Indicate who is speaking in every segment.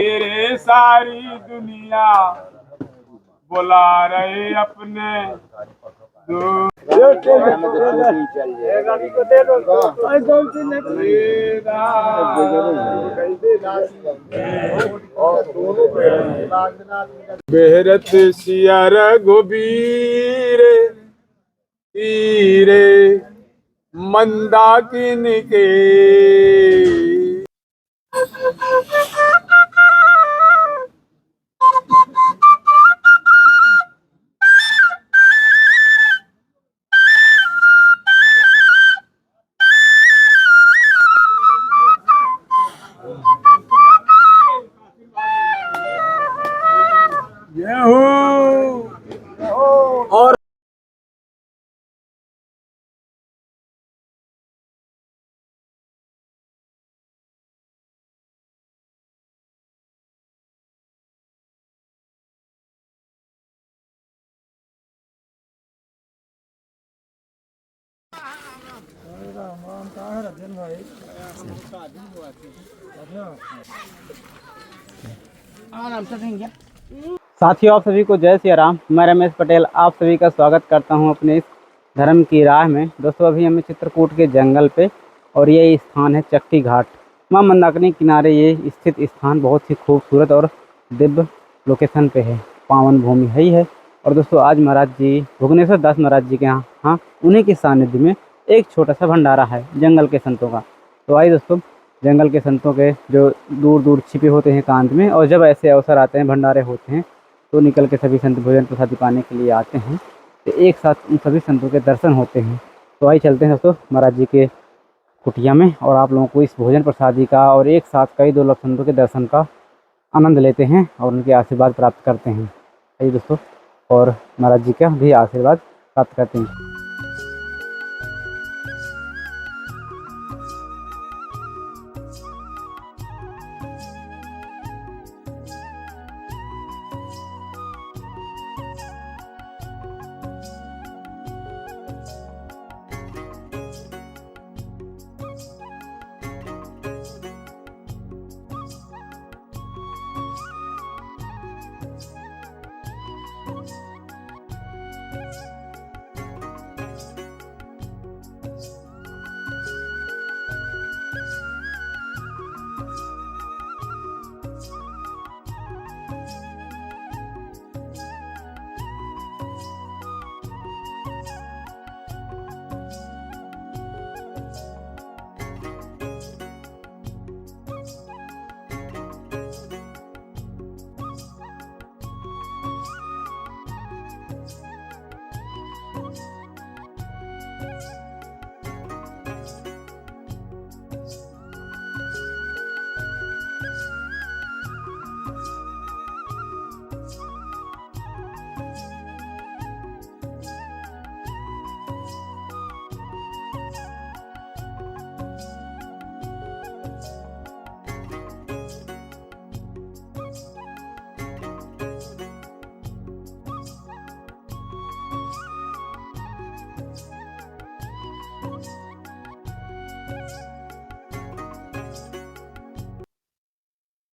Speaker 1: तेरे सारी दुनिया बुला रहे अपने बेहरत सिया रघुबीर तीरे मंदाकिन के और
Speaker 2: साथियों, आप सभी को जय श्री राम। मैं रमेश पटेल आप सभी का स्वागत करता हूं अपने इस धर्म की राह में। दोस्तों, अभी हमें चित्रकूट के जंगल पे और ये स्थान है चक्की घाट। मां मंदाकिनी किनारे ये स्थित स्थान बहुत ही खूबसूरत और दिव्य लोकेशन पे है, पावन भूमि है ही है। और दोस्तों, आज महाराज जी भुवनेश्वर दास महाराज जी के यहाँ उन्हीं के सानिध्य में एक छोटा सा भंडारा है जंगल के संतों का। तो आइए दोस्तों, जंगल के संतों के जो दूर दूर छिपे होते हैं एकांत में, और जब ऐसे अवसर आते हैं, भंडारे होते हैं, तो निकल के सभी संत भोजन प्रसादी पाने के लिए आते हैं। तो एक साथ उन सभी संतों के दर्शन होते हैं। तो आइए चलते हैं दोस्तों महाराज जी के कुटिया में, और आप लोगों को इस भोजन प्रसादी का और एक साथ कई दुर्लभ संतों के दर्शन का आनंद लेते हैं और उनके आशीर्वाद प्राप्त करते हैं। आइए दोस्तों, और महाराज जी का भी आशीर्वाद प्राप्त करते हैं।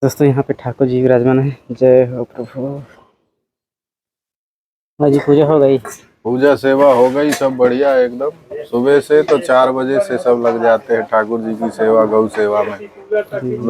Speaker 2: दोस्तों, यहाँ पे ठाकुर जी विराजमान है। जय हो प्रभु। हाँ जी, पूजा हो गई?
Speaker 3: पूजा सेवा हो गई, सब बढ़िया एकदम। सुबह से तो 4 बजे से सब लग जाते हैं ठाकुर जी की सेवा, गौ सेवा में।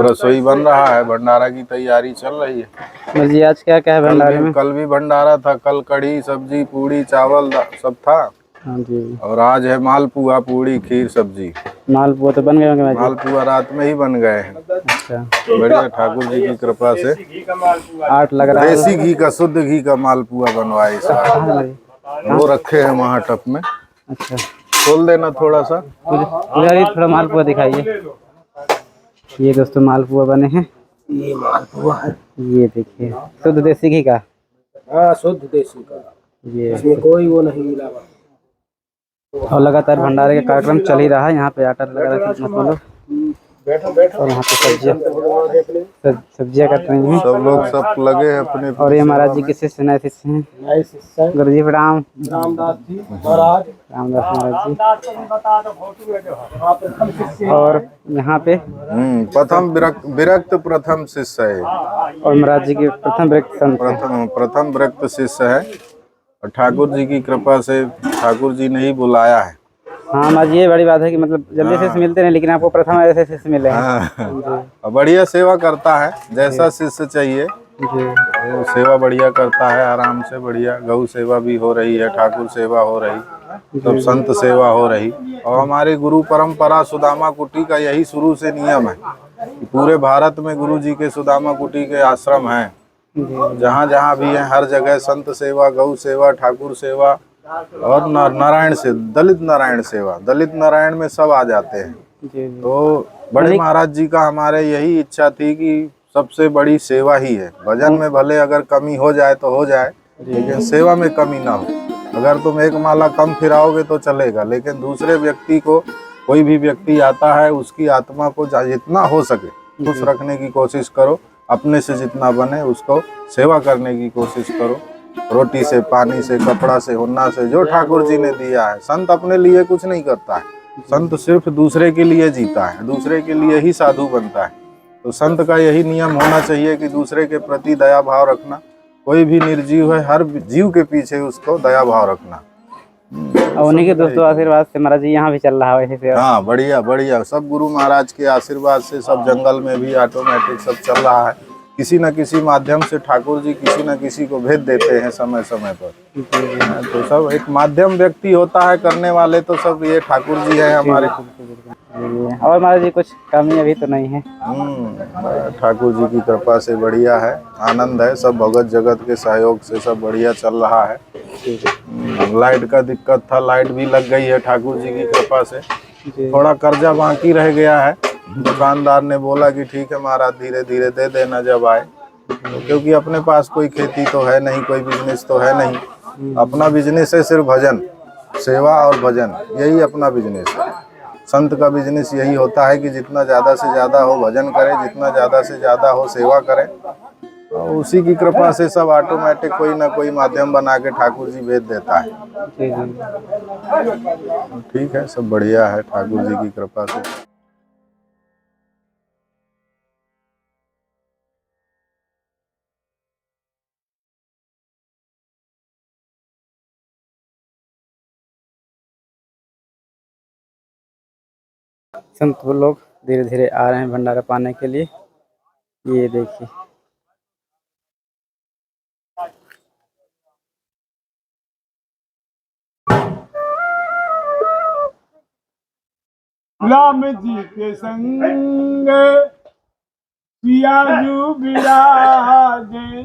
Speaker 3: रसोई बन रहा है, भंडारा की तैयारी चल रही है।
Speaker 2: जी, आज क्या क्या है भंडारे में?
Speaker 3: कल भी भंडारा था, कल कढ़ी सब्जी पूड़ी चावल सब था।
Speaker 2: हाँ जी। और
Speaker 3: आज है मालपुआ पूड़ी खीर सब्जी।
Speaker 2: मालपुआ तो बन गए होंगे?
Speaker 3: मालपुआ रात में ही बन गए हैं।
Speaker 2: अच्छा,
Speaker 3: बढ़िया, ठाकुर जी की कृपा से।
Speaker 2: आठ लग रहा है।
Speaker 3: देसी घी का, शुद्ध घी का मालपुआ बनवाए। वो रखे हैं वहाँ टप में।
Speaker 2: अच्छा,
Speaker 3: खोल देना थोड़ा सा।
Speaker 2: पुजारी थोड़ा मालपुआ दिखाइए। ये दोस्तों मालपुआ बने हैं।
Speaker 4: ये मालपुआ है,
Speaker 2: ये देखिए, शुद्ध देसी घी का।
Speaker 4: हाँ, शुद्ध देसी का,
Speaker 2: ये
Speaker 4: इसमें कोई वो नहीं मिला।
Speaker 2: और लगातार भंडारे का कार्यक्रम चल ही रहा है। यहाँ पे आटा लगा रहा है, और यहाँ पे सब्जियाँ कट रही हैं।
Speaker 3: सब लोग सब लगे हैं अपने
Speaker 2: और ये महाराज जी के शिष्य नए शिष्य हैं। गुरु जी प्रणाम।
Speaker 4: रामदास जी महाराज,
Speaker 2: रामदास महाराज जी। और यहाँ पे
Speaker 3: प्रथम विरक्त प्रथम शिष्य है।
Speaker 2: और महाराज जी के प्रथम विरक्त संत हैं।
Speaker 3: प्रथम विरक्त शिष्य है और ठाकुर जी की कृपा से ठाकुर जी ने ही बुलाया है।
Speaker 2: हाँ महाराज, ये बड़ी बात है कि मतलब जल्दी से मिलते नहीं, लेकिन आपको प्रथम ऐसे शिष्य मिले हैं।
Speaker 3: हाँ, बढ़िया सेवा करता है, जैसा शिष्य चाहिए वो सेवा बढ़िया करता है, आराम से बढ़िया। गौ सेवा भी हो रही है, ठाकुर सेवा हो रही, सब संत सेवा हो रही। और हमारे गुरु परंपरा सुदामा कुटी का यही शुरू से नियम है कि पूरे भारत में गुरु जी के सुदामा कुटी के आश्रम हैं। जहाँ जहाँ भी है हर जगह संत सेवा, गौ सेवा, ठाकुर सेवा और नारायण से दलित नारायण सेवा। दलित नारायण में सब आ जाते हैं। तो बड़े महाराज जी का हमारे यही इच्छा थी कि सबसे बड़ी सेवा ही है। भजन में भले अगर कमी हो जाए तो हो जाए, लेकिन सेवा में कमी ना हो। अगर तुम एक माला कम फिराओगे तो चलेगा, लेकिन दूसरे व्यक्ति को, कोई भी व्यक्ति आता है उसकी आत्मा को जितना हो सके खुश रखने की कोशिश करो। अपने से जितना बने उसको सेवा करने की कोशिश करो। रोटी से, पानी से, कपड़ा से, हुन्ना से, जो ठाकुर जी ने दिया है। संत अपने लिए कुछ नहीं करता है, संत सिर्फ दूसरे के लिए जीता है, दूसरे के लिए ही साधु बनता है। तो संत का यही नियम होना चाहिए कि दूसरे के प्रति दया भाव रखना। कोई भी निर्जीव है, हर जीव के पीछे उसको दया भाव रखना।
Speaker 2: उन्हीं के दोस्तों आशीर्वाद से महाराज जी यहाँ भी चल रहा है वैसे।
Speaker 3: हाँ, बढ़िया बढ़िया, सब गुरु महाराज के आशीर्वाद से सब जंगल में भी ऑटोमेटिक सब चल रहा है। किसी न किसी माध्यम से ठाकुर जी किसी न किसी को भेज देते हैं समय समय पर। तो सब एक माध्यम व्यक्ति होता है करने वाले, तो सब ये ठाकुर जी है हमारे।
Speaker 2: और महाराज जी कुछ कमी अभी तो नहीं है।
Speaker 3: ठाकुर जी की कृपा से बढ़िया है, आनंद है। सब भगत जगत के सहयोग से सब बढ़िया चल रहा है। लाइट का दिक्कत था, लाइट भी लग गई है ठाकुर जी की कृपा से। थोड़ा कर्जा बाकी रह गया है, दुकानदार ने बोला कि ठीक है महाराज धीरे धीरे दे देना जब आए। तो क्योंकि अपने पास कोई खेती तो है नहीं, कोई बिजनेस तो है नहीं। अपना बिजनेस है सिर्फ भजन सेवा और भजन, यही अपना बिजनेस है। संत का बिजनेस यही होता है कि जितना ज़्यादा से ज़्यादा हो भजन करें, जितना ज़्यादा से ज़्यादा हो सेवा करें। और उसी की कृपा से सब ऑटोमेटिक कोई ना कोई माध्यम बना के ठाकुर जी भेज देता है। ठीक है, सब बढ़िया है ठाकुर जी की कृपा से।
Speaker 2: संत लोग धीरे धीरे आ रहे हैं भंडारा पाने के लिए। ये देखिए,
Speaker 1: राम जी के संग सियाजू विराजे,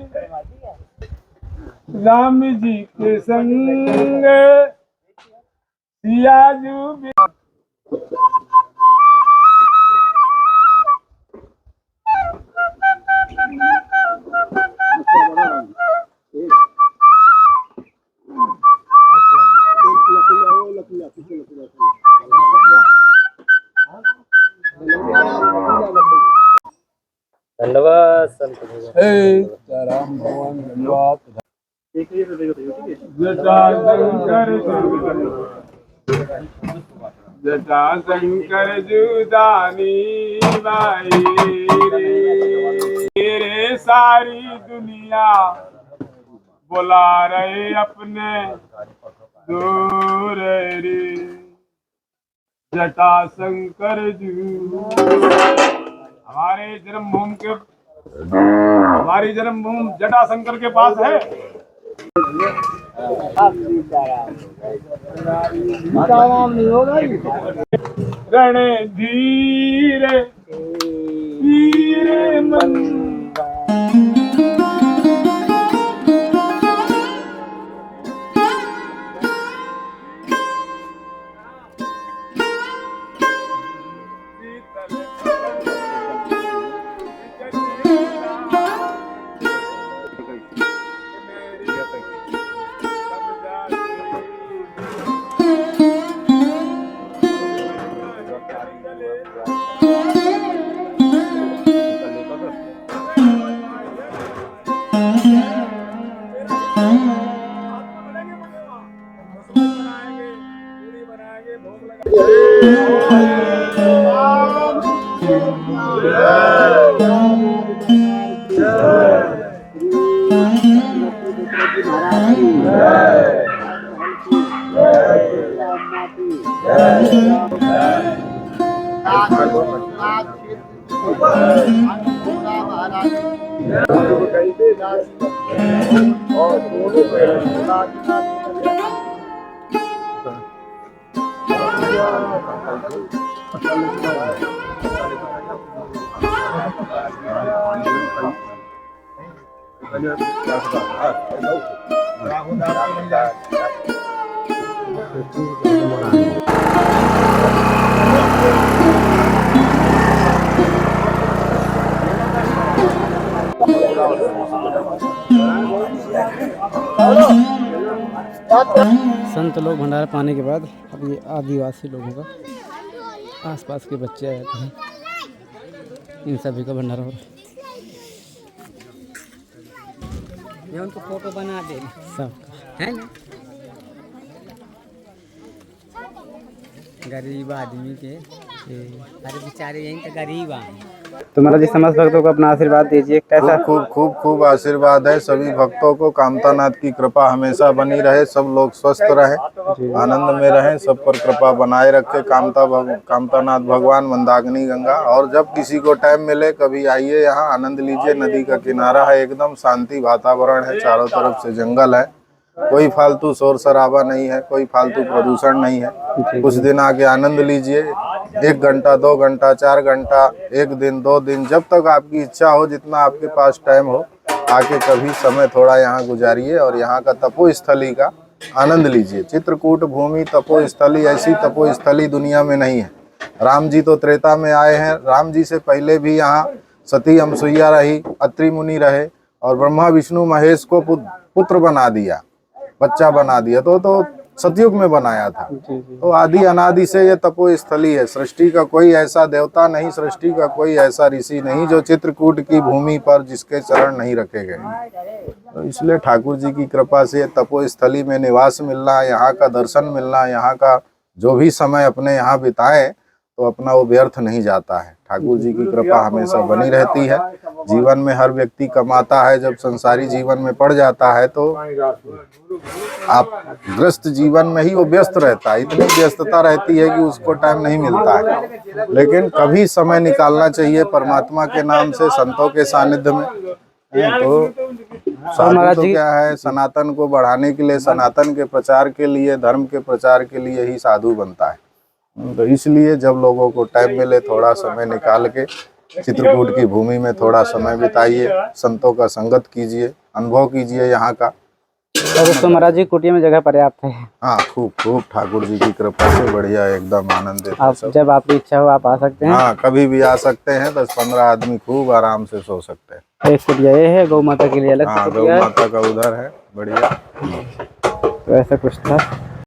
Speaker 1: राम जी के संग सियाजू
Speaker 2: धन्यवाद संत
Speaker 1: राम भगवान धन्यवाद। जटा शंकर जुदानी बाई रे, सारी दुनिया बुला रहे अपने दूर रे। जटा शंकर जू हमारे जन्मभूमि के, हमारी जन्मभूमि जटा शंकर के पास है। रण धीरे धीरे मन
Speaker 2: संत लोग भंडारा पाने के बाद अब ये आदिवासी लोगों का आसपास के बच्चे आए थे, इन सभी का भंडारा हो रहा है। उनको फोटो बना दे सबका है ना, गरीब आदमी के, अरे बेचारे यहीं तो गरीब आदमी। तो महाराज जी समस्त भक्तों को अपना आशीर्वाद दीजिए। कैसा
Speaker 3: खूब खूब खूब आशीर्वाद है सभी भक्तों को। कामतानाथ की कृपा हमेशा बनी रहे, सब लोग स्वस्थ रहें, आनंद में रहें, सब पर कृपा बनाए रखे कामतानाथ भगवान, मंदाकिनी गंगा। और जब किसी को टाइम मिले कभी आइए, यहाँ आनंद लीजिए। नदी का किनारा है, एकदम शांति वातावरण है, चारों तरफ से जंगल है, कोई फालतू शोर शराबा नहीं है, कोई फालतू प्रदूषण नहीं है। कुछ दिन आके आनंद लीजिए, 1 घंटा 2 घंटा 4 घंटा, 1 दिन 2 दिन, जब तक आपकी इच्छा हो, जितना आपके पास टाइम हो, आके कभी समय थोड़ा यहाँ गुजारिए और यहाँ का तपोस्थली का आनंद लीजिए। चित्रकूट भूमि तपोस्थली, ऐसी तपोस्थली दुनिया में नहीं है। राम जी तो त्रेता में आए हैं, राम जी से पहले भी यहाँ सती अनसुईया रही, अत्रि मुनि रहे और ब्रह्मा विष्णु महेश को पुत्र बना दिया, बच्चा बना दिया, तो सतयुग में बनाया था। तो आदि अनादि से ये तपोस्थली है। सृष्टि का कोई ऐसा देवता नहीं, सृष्टि का कोई ऐसा ऋषि नहीं जो चित्रकूट की भूमि पर जिसके चरण नहीं रखे गए। तो इसलिए ठाकुर जी की कृपा से तपोस्थली में निवास मिलना, यहाँ का दर्शन मिलना, यहाँ का जो भी समय अपने यहाँ बिताए तो अपना वो व्यर्थ नहीं जाता है। ठाकुर जी की कृपा हमेशा बनी रहती है। जीवन में हर व्यक्ति कमाता है, जब संसारी जीवन में पड़ जाता है तो आप ग्रस्त जीवन में ही वो व्यस्त रहता है, इतनी व्यस्तता रहती है कि उसको टाइम नहीं मिलता है। लेकिन कभी समय निकालना चाहिए परमात्मा के नाम से, संतों के सानिध्य में। तो साधु तो क्या है, सनातन को बढ़ाने के लिए, सनातन के प्रचार के लिए, धर्म के प्रचार के लिए ही साधु बनता है। तो इसलिए जब लोगों को टाइम मिले थोड़ा समय निकाल के चित्रकूट की भूमि में थोड़ा समय बिताइए, संतों का संगत कीजिए, अनुभव कीजिए यहाँ का।
Speaker 2: तो महाराज जी कुटिया में जगह पर्याप्त है।
Speaker 3: हाँ, खूब खूब ठाकुर जी की कृपा से बढ़िया, एकदम आनंद।
Speaker 2: आप जब आपकी इच्छा हो आप आ सकते हैं।
Speaker 3: हाँ, कभी भी आ सकते हैं। 10-15 आदमी खूब आराम से सो सकते हैं।
Speaker 2: एक कुटिया ये है, गौ माता के लिए अलग।
Speaker 3: हाँ, गौ माता का उधर है, बढ़िया।
Speaker 2: तो ऐसा कुछ था।